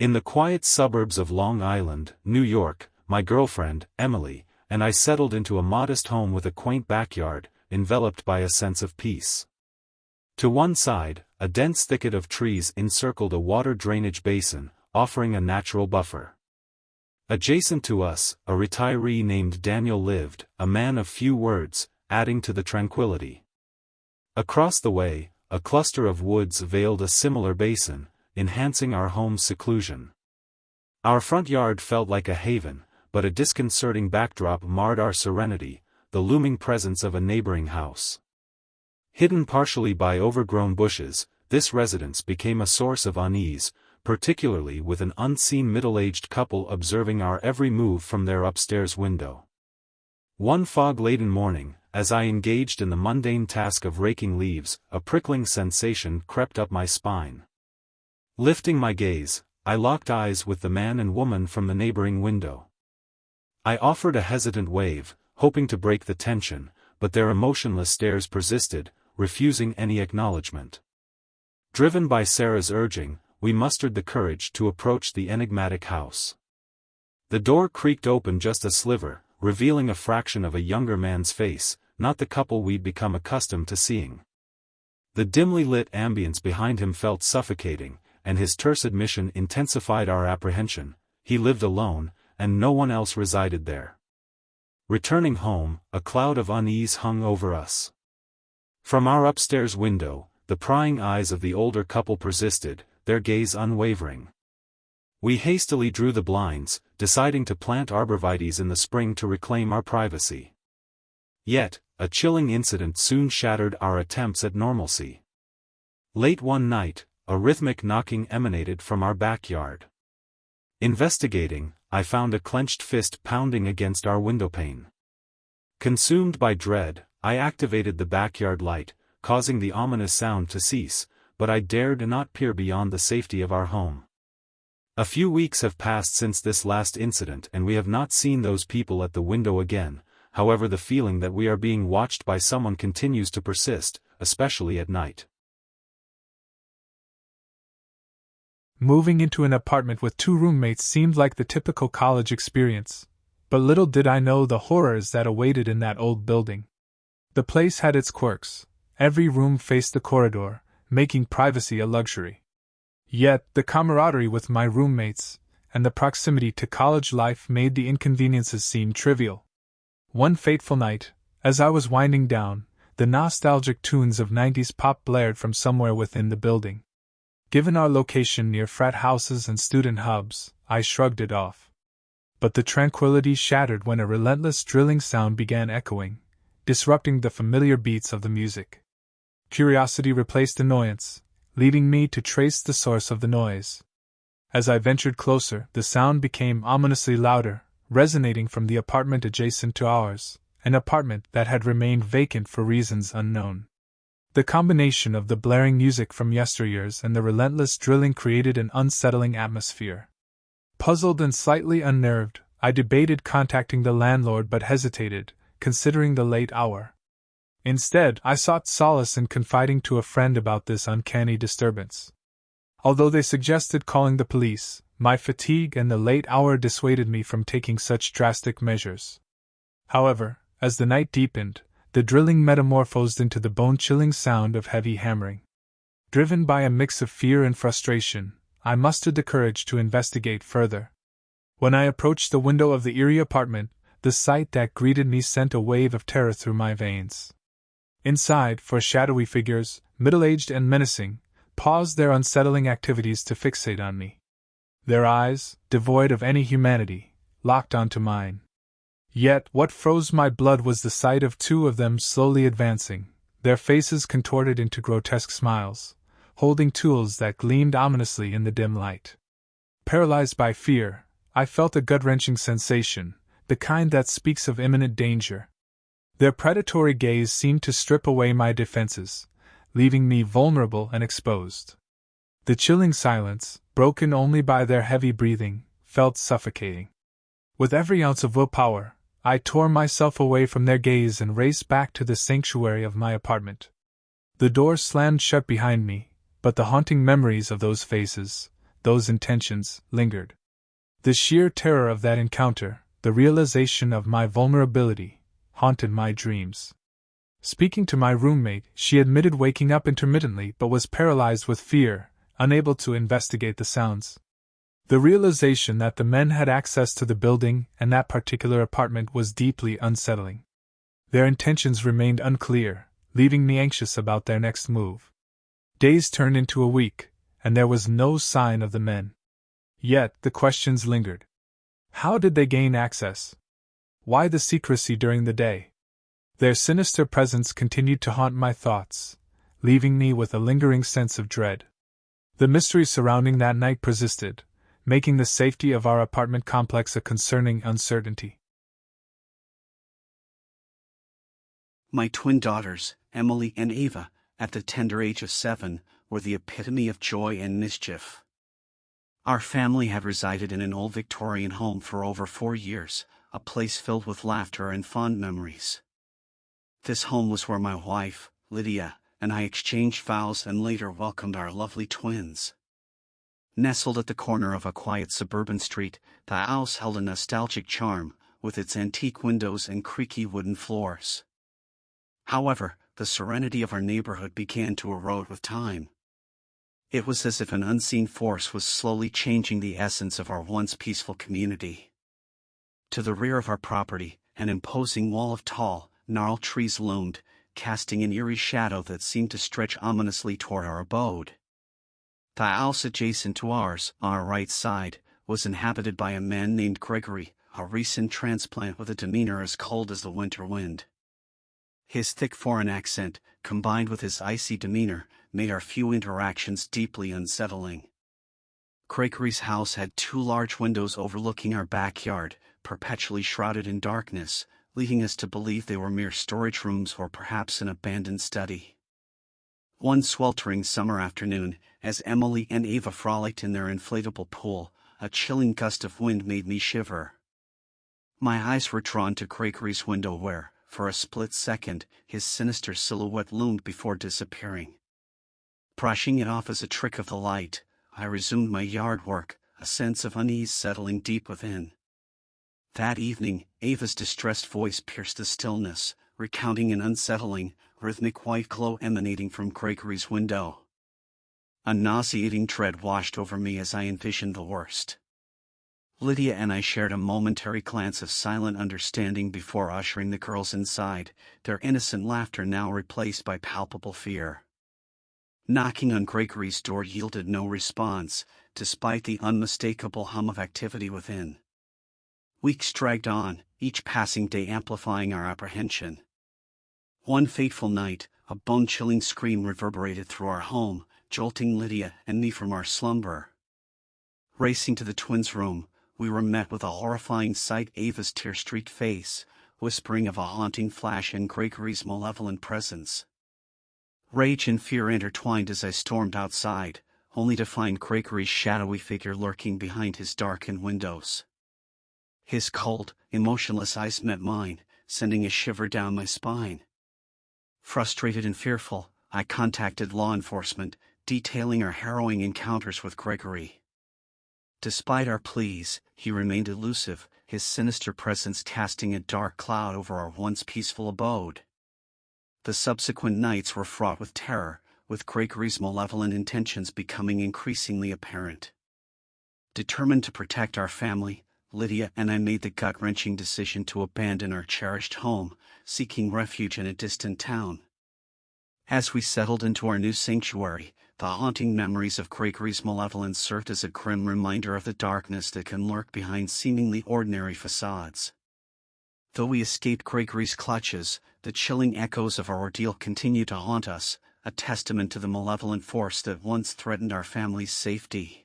In the quiet suburbs of Long Island, New York, my girlfriend, Emily, and I settled into a modest home with a quaint backyard, enveloped by a sense of peace. To one side, a dense thicket of trees encircled a water drainage basin, offering a natural buffer. Adjacent to us, a retiree named Daniel lived, a man of few words, adding to the tranquility. Across the way, a cluster of woods veiled a similar basin, enhancing our home's seclusion. Our front yard felt like a haven, but a disconcerting backdrop marred our serenity, the looming presence of a neighboring house. Hidden partially by overgrown bushes, this residence became a source of unease, particularly with an unseen middle-aged couple observing our every move from their upstairs window. One fog-laden morning, as I engaged in the mundane task of raking leaves, a prickling sensation crept up my spine. Lifting my gaze, I locked eyes with the man and woman from the neighboring window. I offered a hesitant wave, hoping to break the tension, but their emotionless stares persisted, refusing any acknowledgement. Driven by Sarah's urging, we mustered the courage to approach the enigmatic house. The door creaked open just a sliver, revealing a fraction of a younger man's face, not the couple we'd become accustomed to seeing. The dimly lit ambience behind him felt suffocating, and his terse admission intensified our apprehension. He lived alone, and no one else resided there. Returning home, a cloud of unease hung over us. From our upstairs window, the prying eyes of the older couple persisted, their gaze unwavering. We hastily drew the blinds, deciding to plant arborvitaes in the spring to reclaim our privacy. Yet, a chilling incident soon shattered our attempts at normalcy. Late one night, a rhythmic knocking emanated from our backyard. Investigating, I found a clenched fist pounding against our windowpane. Consumed by dread, I activated the backyard light, causing the ominous sound to cease, but I dared not peer beyond the safety of our home. A few weeks have passed since this last incident and we have not seen those people at the window again. However, the feeling that we are being watched by someone continues to persist, especially at night. Moving into an apartment with 2 roommates seemed like the typical college experience, but little did I know the horrors that awaited in that old building. The place had its quirks. Every room faced the corridor, making privacy a luxury. Yet, the camaraderie with my roommates, and the proximity to college life made the inconveniences seem trivial. One fateful night, as I was winding down, the nostalgic tunes of 90s pop blared from somewhere within the building. Given our location near frat houses and student hubs, I shrugged it off. But the tranquility shattered when a relentless drilling sound began echoing, disrupting the familiar beats of the music. Curiosity replaced annoyance, leading me to trace the source of the noise. As I ventured closer, the sound became ominously louder, resonating from the apartment adjacent to ours, an apartment that had remained vacant for reasons unknown. The combination of the blaring music from yesteryears and the relentless drilling created an unsettling atmosphere. Puzzled and slightly unnerved, I debated contacting the landlord but hesitated, considering the late hour. Instead, I sought solace in confiding to a friend about this uncanny disturbance. Although they suggested calling the police, my fatigue and the late hour dissuaded me from taking such drastic measures. However, as the night deepened, the drilling metamorphosed into the bone-chilling sound of heavy hammering. Driven by a mix of fear and frustration, I mustered the courage to investigate further. When I approached the window of the eerie apartment, the sight that greeted me sent a wave of terror through my veins. Inside, 4 shadowy figures, middle-aged and menacing, paused their unsettling activities to fixate on me. Their eyes, devoid of any humanity, locked onto mine. Yet, what froze my blood was the sight of 2 of them slowly advancing, their faces contorted into grotesque smiles, holding tools that gleamed ominously in the dim light. Paralyzed by fear, I felt a gut-wrenching sensation, the kind that speaks of imminent danger. Their predatory gaze seemed to strip away my defenses, leaving me vulnerable and exposed. The chilling silence, broken only by their heavy breathing, felt suffocating. With every ounce of willpower, I tore myself away from their gaze and raced back to the sanctuary of my apartment. The door slammed shut behind me, but the haunting memories of those faces, those intentions lingered. The sheer terror of that encounter, the realization of my vulnerability, haunted my dreams. Speaking to my roommate, she admitted waking up intermittently but was paralyzed with fear, unable to investigate the sounds. The realization that the men had access to the building and that particular apartment was deeply unsettling. Their intentions remained unclear, leaving me anxious about their next move. Days turned into a week, and there was no sign of the men. Yet the questions lingered. How did they gain access? Why the secrecy during the day? Their sinister presence continued to haunt my thoughts, leaving me with a lingering sense of dread. The mystery surrounding that night persisted, making the safety of our apartment complex a concerning uncertainty. My twin daughters, Emily and Ava, at the tender age of 7, were the epitome of joy and mischief. Our family had resided in an old Victorian home for over 4 years, a place filled with laughter and fond memories. This home was where my wife, Lydia, and I exchanged vows and later welcomed our lovely twins. Nestled at the corner of a quiet suburban street, the house held a nostalgic charm, with its antique windows and creaky wooden floors. However, the serenity of our neighborhood began to erode with time. It was as if an unseen force was slowly changing the essence of our once peaceful community. To the rear of our property, an imposing wall of tall, gnarled trees loomed, casting an eerie shadow that seemed to stretch ominously toward our abode. The house adjacent to ours, on our right side, was inhabited by a man named Gregory, a recent transplant with a demeanor as cold as the winter wind. His thick foreign accent, combined with his icy demeanor, made our few interactions deeply unsettling. Gregory's house had 2 large windows overlooking our backyard, perpetually shrouded in darkness, leading us to believe they were mere storage rooms or perhaps an abandoned study. One sweltering summer afternoon, as Emily and Ava frolicked in their inflatable pool, a chilling gust of wind made me shiver. My eyes were drawn to Gregory's window where, for a split second, his sinister silhouette loomed before disappearing. Brushing it off as a trick of the light, I resumed my yard work, a sense of unease settling deep within. That evening, Ava's distressed voice pierced the stillness, recounting an unsettling, rhythmic white glow emanating from Gregory's window. A nauseating dread washed over me as I envisioned the worst. Lydia and I shared a momentary glance of silent understanding before ushering the girls inside, their innocent laughter now replaced by palpable fear. Knocking on Gregory's door yielded no response, despite the unmistakable hum of activity within. Weeks dragged on, each passing day amplifying our apprehension. One fateful night, a bone-chilling scream reverberated through our home, jolting Lydia and me from our slumber. Racing to the twins' room, we were met with a horrifying sight: Ava's tear-streaked face, whispering of a haunting flash and Gregory's malevolent presence. Rage and fear intertwined as I stormed outside, only to find Gregory's shadowy figure lurking behind his darkened windows. His cold, emotionless eyes met mine, sending a shiver down my spine. Frustrated and fearful, I contacted law enforcement, detailing our harrowing encounters with Gregory. Despite our pleas, he remained elusive, his sinister presence casting a dark cloud over our once peaceful abode. The subsequent nights were fraught with terror, with Gregory's malevolent intentions becoming increasingly apparent. Determined to protect our family, Lydia and I made the gut-wrenching decision to abandon our cherished home, seeking refuge in a distant town. As we settled into our new sanctuary, the haunting memories of Gregory's malevolence served as a grim reminder of the darkness that can lurk behind seemingly ordinary facades. Though we escaped Gregory's clutches, the chilling echoes of our ordeal continue to haunt us, a testament to the malevolent force that once threatened our family's safety.